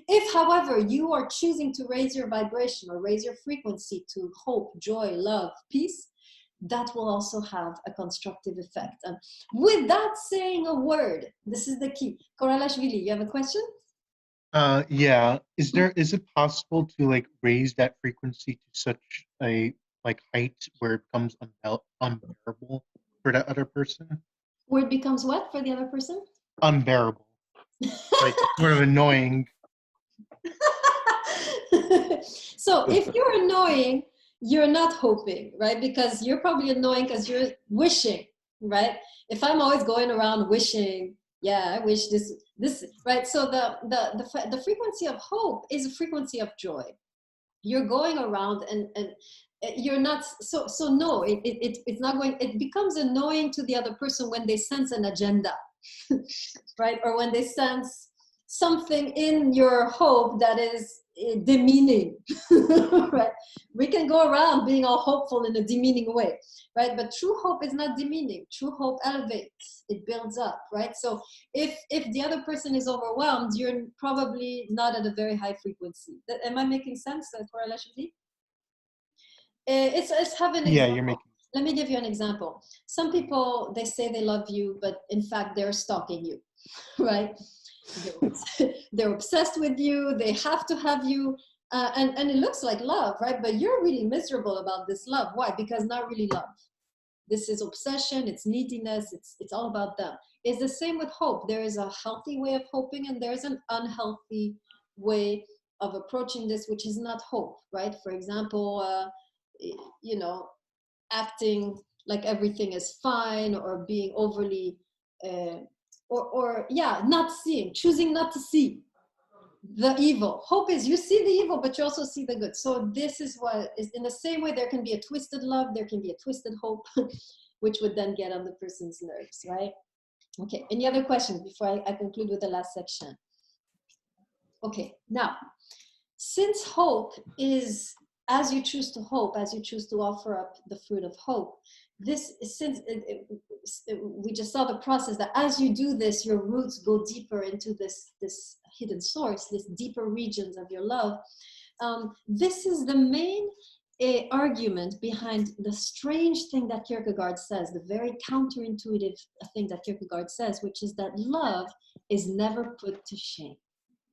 A: If, however, you are choosing to raise your vibration or raise your frequency to hope, joy, love, peace, that will also have a constructive effect. And without saying a word, this is the key. Koralashvili, you have a question?
B: Yeah. Is it possible to like raise that frequency to such a like height where it becomes unbearable for that other person?
A: Where it becomes what for the other person?
B: Unbearable. Like sort of annoying.
A: So if you're annoying, you're not hoping, right? Because you're probably annoying because you're wishing, right? If I'm always going around wishing, yeah, I wish this, right? So the frequency of hope is a frequency of joy. You're going around and you're not so no, it's not going, it becomes annoying to the other person when they sense an agenda, right? Or when they sense something in your hope that is demeaning, right? We can go around being all hopeful in a demeaning way, right? But true hope is not demeaning. True hope elevates, it builds up, right? So if the other person is overwhelmed, you're probably not at a very high frequency. Am I making sense, correlation D? It's have an
B: Yeah,
A: example.
B: you're making.
A: Let me give you an example. Some people, they say they love you, but in fact they're stalking you, right? They're obsessed with you. They have to have you, and it looks like love, right? But you're really miserable about this love. Why? Because not really love. This is obsession. It's neediness. It's all about them. It's the same with hope. There is a healthy way of hoping, and there's an unhealthy way of approaching this, which is not hope, right? For example, you know, acting like everything is fine, or being overly or yeah, not seeing, choosing not to see the evil. Hope is you see the evil, but you also see the good. So this is what is, in the same way there can be a twisted love, there can be a twisted hope, which would then get on the person's nerves, right? Okay, any other questions before I conclude with the last section? Okay, now, since hope is, as you choose to hope, as you choose to offer up the fruit of hope, this, since we just saw the process that as you do this, your roots go deeper into this hidden source, this deeper regions of your love. This is the main argument behind the strange thing that Kierkegaard says, the very counterintuitive thing that Kierkegaard says, which is that love is never put to shame,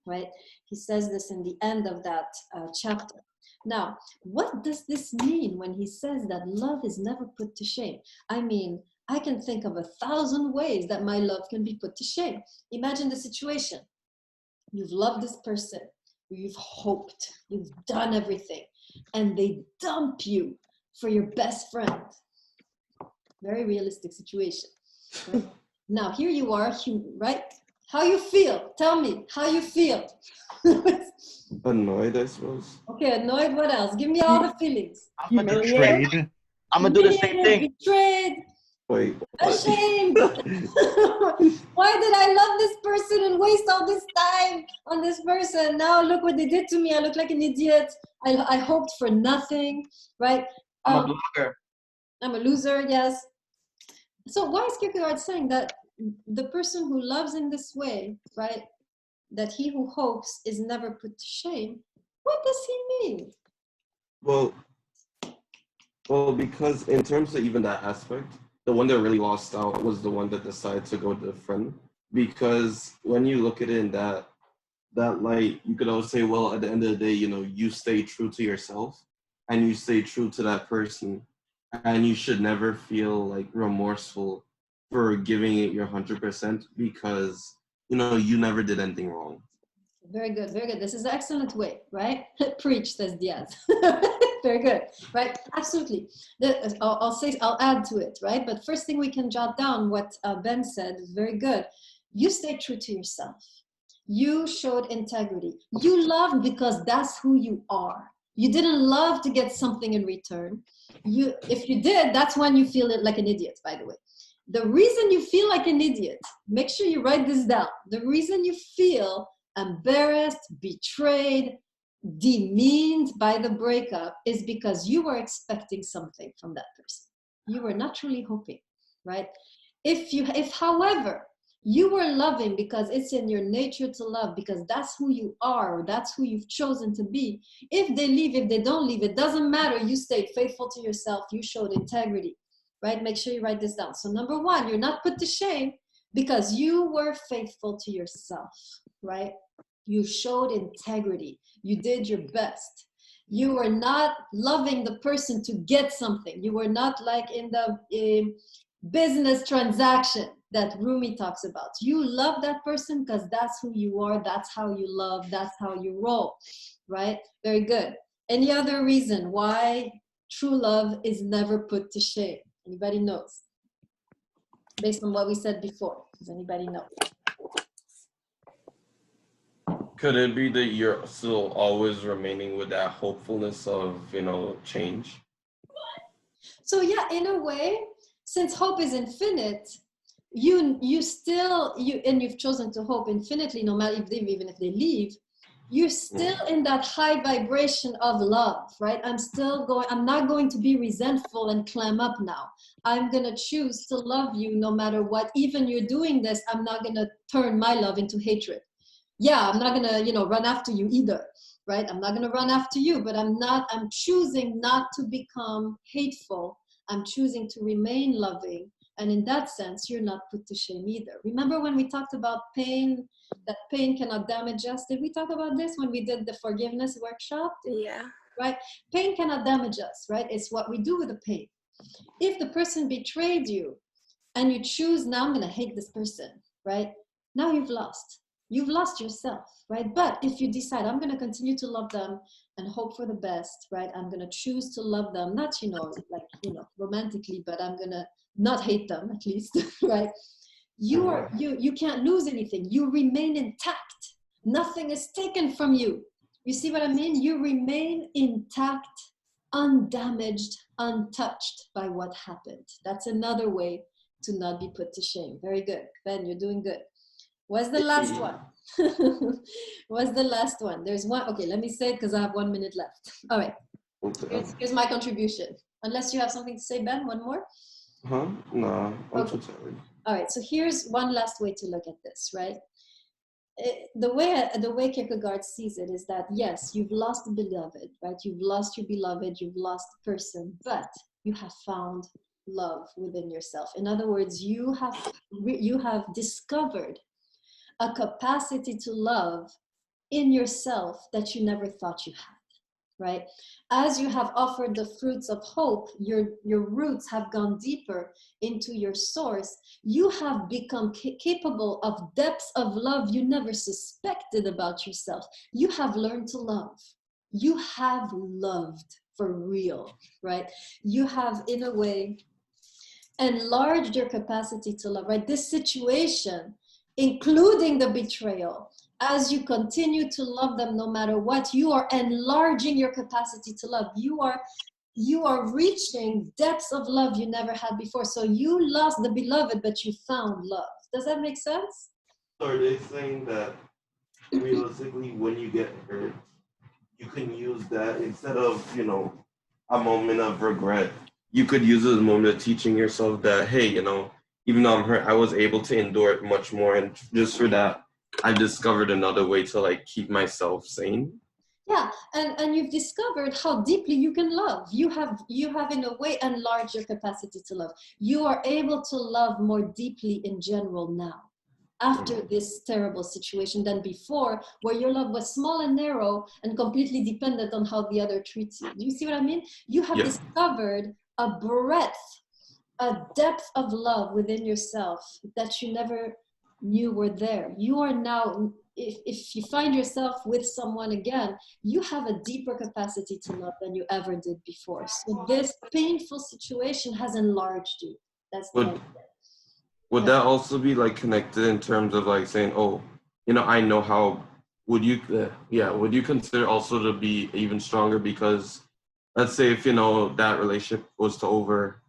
A: right? He says this in the end of that chapter. Now, what does this mean when he says that love is never put to shame? I mean, I can think of 1,000 ways that my love can be put to shame. Imagine the situation. You've loved this person, you've hoped, you've done everything, and they dump you for your best friend. Very realistic situation. Right? Now, here you are, right? How you feel? Tell me how you feel.
C: Annoyed, I suppose.
A: Okay, annoyed. What else? Give me all the feelings.
D: Humiliated.
B: Betrayed.
G: I'm gonna do the same thing.
A: Betrayed.
C: Wait, what?
A: Ashamed. Why did I love this person and waste all this time on this person? Now look what they did to me. I look like an idiot. I hoped for nothing, right?
G: I'm a blogger.
A: I'm a loser, yes. So why is Kierkegaard saying that the person who loves in this way, right, that he who hopes is never put to shame? What does he mean?
C: Well, because in terms of even that aspect, the one that really lost out was the one that decided to go with the friend. Because when you look at it in that light, you could always say, well, at the end of the day, you know, you stay true to yourself and you stay true to that person. And you should never feel like remorseful for giving it your 100% because, you know, you never did anything wrong.
A: Very good, very good. This is an excellent way, right? Preach, says Diaz. Very good, right? Absolutely. I'll add to it, right? But first thing we can jot down what Ben said is very good. You stay true to yourself. You showed integrity. You loved because that's who you are. You didn't love to get something in return. If you did, that's when you feel it like an idiot, by the way. The reason you feel like an idiot, make sure you write this down. The reason you feel embarrassed, betrayed, demeaned by the breakup is because you were expecting something from that person. You were not truly hoping, right? If however, you were loving because it's in your nature to love, because that's who you are, or that's who you've chosen to be. If they leave, if they don't leave, it doesn't matter. You stayed faithful to yourself. You showed integrity, right? Make sure you write this down. So number one, you're not put to shame because you were faithful to yourself, right? You showed integrity. You did your best. You were not loving the person to get something. You were not like in the business transaction that Rumi talks about. You love that person because that's who you are. That's how you love. That's how you roll, right? Very good. Any other reason why true love is never put to shame? Anybody knows? Based on what we said before, does anybody know?
C: Could it be that you're still always remaining with that hopefulness of, you know, change?
A: So yeah, in a way, since hope is infinite, you still, and you've chosen to hope infinitely, no matter even if they leave, you're still in that high vibration of love, right? I'm not going to be resentful and clam up now. I'm going to choose to love you no matter what. Even you're doing this, I'm not going to turn my love into hatred. Yeah, I'm not going to, run after you either, right? I'm not going to run after you, but I'm choosing not to become hateful. I'm choosing to remain loving. And in that sense, you're not put to shame either. Remember when we talked about pain, that pain cannot damage us? Did we talk about this when we did the forgiveness workshop?
H: Yeah.
A: Right? Pain cannot damage us, right? It's what we do with the pain. If the person betrayed you and you choose, now I'm going to hate this person, right? Now you've lost. You've lost yourself, right? But if you decide, I'm going to continue to love them and hope for the best, right? I'm going to choose to love them, not, romantically, but I'm going to not hate them at least, right? You can't lose anything. You remain intact. Nothing is taken from you. You see what I mean? You remain intact, undamaged, untouched by what happened. That's another way to not be put to shame. Very good. Ben, you're doing good. What's the last one? What's the last one? There's one. Okay, let me say it because I have 1 minute left. All right. Here's my contribution. Unless you have something to say, Ben, one more?
C: No, I'm
A: Okay.
C: too tired.
A: All right, so here's one last way to look at this, right? The way Kierkegaard sees it is that, yes, you've lost the beloved, right? You've lost your beloved, you've lost the person, but you have found love within yourself. In other words, you have discovered a capacity to love in yourself that you never thought you had. Right? As you have offered the fruits of hope, your roots have gone deeper into your source. You have become capable of depths of love you never suspected about yourself. You have learned to love. You have loved for real, right? You have, in a way, enlarged your capacity to love, right? This situation, including the betrayal, as you continue to love them no matter what, you are enlarging your capacity to love. You are reaching depths of love you never had before. So you lost the beloved, but you found love. Does that make sense?
C: So are they saying that realistically, when you get hurt, you can use that instead of, a moment of regret, you could use it as a moment of teaching yourself that, hey, even though I'm hurt, I was able to endure it much more. And just for that, I discovered another way to keep myself sane.
A: Yeah, and you've discovered how deeply you can love. You have in a way enlarged your capacity to love. You are able to love more deeply in general now, after this terrible situation than before, where your love was small and narrow and completely dependent on how the other treats you. Do you see what I mean? You have discovered a breadth, a depth of love within yourself that you never knew were there. You are now, if you find yourself with someone again, you have a deeper capacity to love than you ever did before. So this painful situation has enlarged you. That's the idea.
C: Would that also be connected in terms of saying, oh, I know how, would you consider also to be even stronger? Because let's say if, that relationship was to over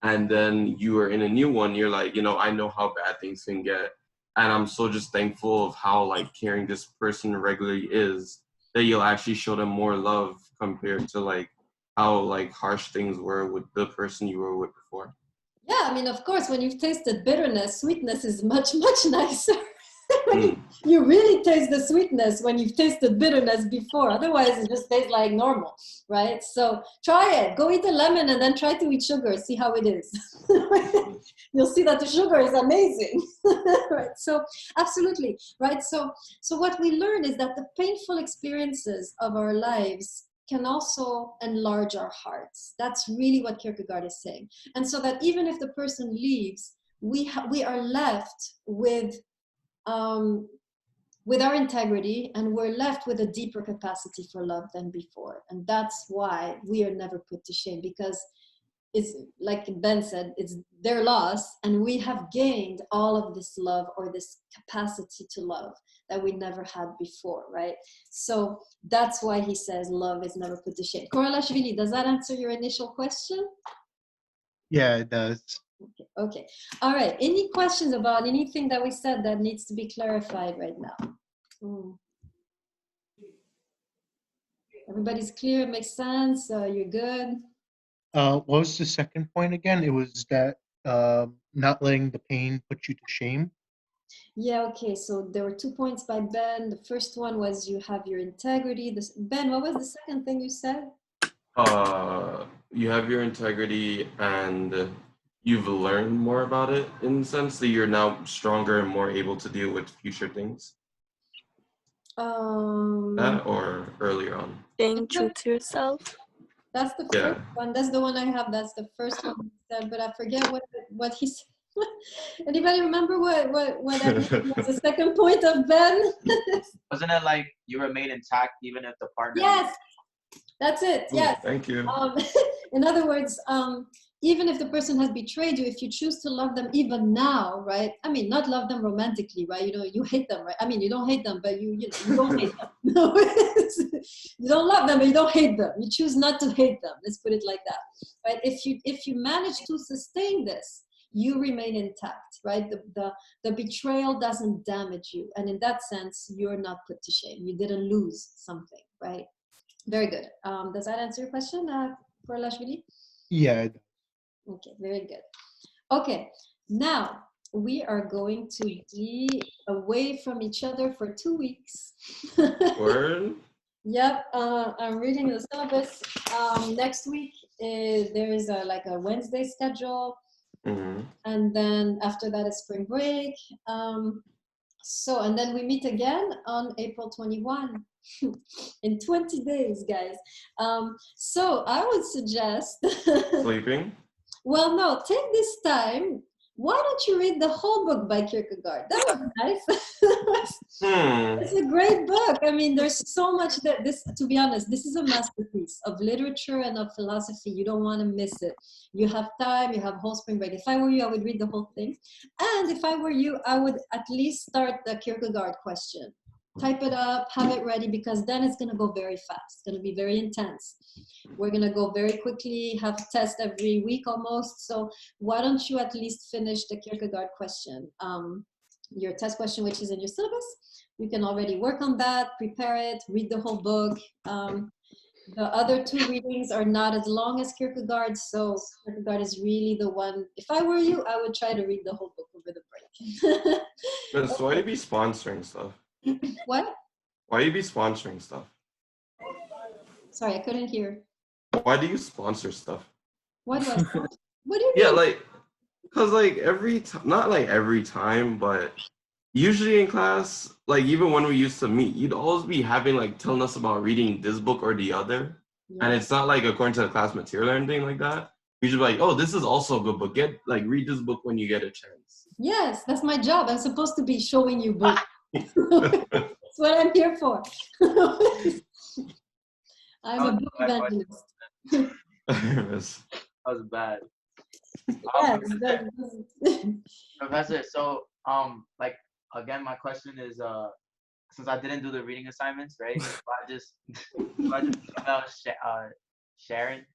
C: and then you were in a new one, you're I know how bad things can get. And I'm so just thankful of how caring this person regularly is, that you'll actually show them more love compared to how harsh things were with the person you were with before.
A: Yeah, I mean, of course, when you've tasted bitterness, sweetness is much, much nicer. You really taste the sweetness when you've tasted bitterness before. Otherwise, it just tastes like normal, right? So try it. Go eat a lemon and then try to eat sugar. See how it is. You'll see that the sugar is amazing, right? So absolutely, right? So what we learn is that the painful experiences of our lives can also enlarge our hearts. That's really what Kierkegaard is saying. And so that even if the person leaves, we are left with our integrity, and we're left with a deeper capacity for love than before. And that's why we are never put to shame, because it's like Ben said, it's their loss, and we have gained all of this love, or this capacity to love, that we never had before, right? So that's why he says love is never put to shame. Korolashvili, does that answer your initial question?
B: Yeah, it does.
A: Okay. Okay. All right. Any questions about anything that we said that needs to be clarified right now? Everybody's clear? Makes sense? You're good?
B: What was the second point again? It was that not letting the pain put you to shame.
A: Yeah, okay. So there were 2 points by Ben. The first one was you have your integrity. Ben, what was the second thing you said?
C: You have your integrity and you've learned more about it in the sense that you're now stronger and more able to deal with future things. That or earlier on?
H: Staying true to yourself.
A: That's the first one. That's the one I have. That's the first one he said, but I forget what he said. Anybody remember what was the second point of Ben?
G: Wasn't it like you remain intact even if the partner?
A: Yes, that's it. Yes.
C: Thank you.
A: In other words, even if the person has betrayed you, if you choose to love them even now, right? I mean, not love them romantically, right? You know, you hate them, right? I mean, you don't hate them, but you don't hate them. No, you don't love them, but you don't hate them. You choose not to hate them. Let's put it like that, right? If you manage to sustain this, you remain intact, right? The betrayal doesn't damage you, and in that sense, you're not put to shame. You didn't lose something, right? Very good. Does that answer your question, for Lashvili?
B: Yeah.
A: Okay, very good. Okay, now we are going to be away from each other for 2 weeks.
C: Word?
A: Yep, I'm reading the syllabus. Next week, there is like a Wednesday schedule.
C: Mm-hmm.
A: And then after that is spring break. And then we meet again on April 21 in 20 days, guys. So I would suggest
C: Sleeping?
A: Well, no, take this time. Why don't you read the whole book by Kierkegaard? That would be nice. It's a great book. I mean, there's so much that to be honest, this is a masterpiece of literature and of philosophy. You don't want to miss it. You have time, you have whole spring break. If I were you, I would read the whole thing. And if I were you, I would at least start the Kierkegaard question. Type it up, have it ready, because then it's going to go very fast. It's going to be very intense. We're going to go very quickly, have tests every week almost. So why don't you at least finish the Kierkegaard question, your test question, which is in your syllabus. You can already work on that, prepare it, read the whole book. The other 2 readings are not as long as Kierkegaard, so Kierkegaard is really the one. If I were you, I would try to read the whole book over the break.
C: But why you be sponsoring stuff?
A: What?
C: Why you be sponsoring stuff?
A: Sorry, I couldn't hear.
C: Why do you sponsor stuff?
A: What do I sponsor? What do you mean?
C: Yeah, like, cause like every time, not like every time, but usually in class, like even when we used to meet, you'd always be having like telling us about reading this book or the other, and it's not like according to the class material or anything like that. You should be like, oh, this is also a good book. Read this book when you get a chance.
A: Yes, that's my job. I'm supposed to be showing you books. That's what I'm here for. I'm a book evangelist.
G: That was bad.
A: Yes,
G: Professor, so like again, my question is since I didn't do the reading assignments, right? I just email Sharon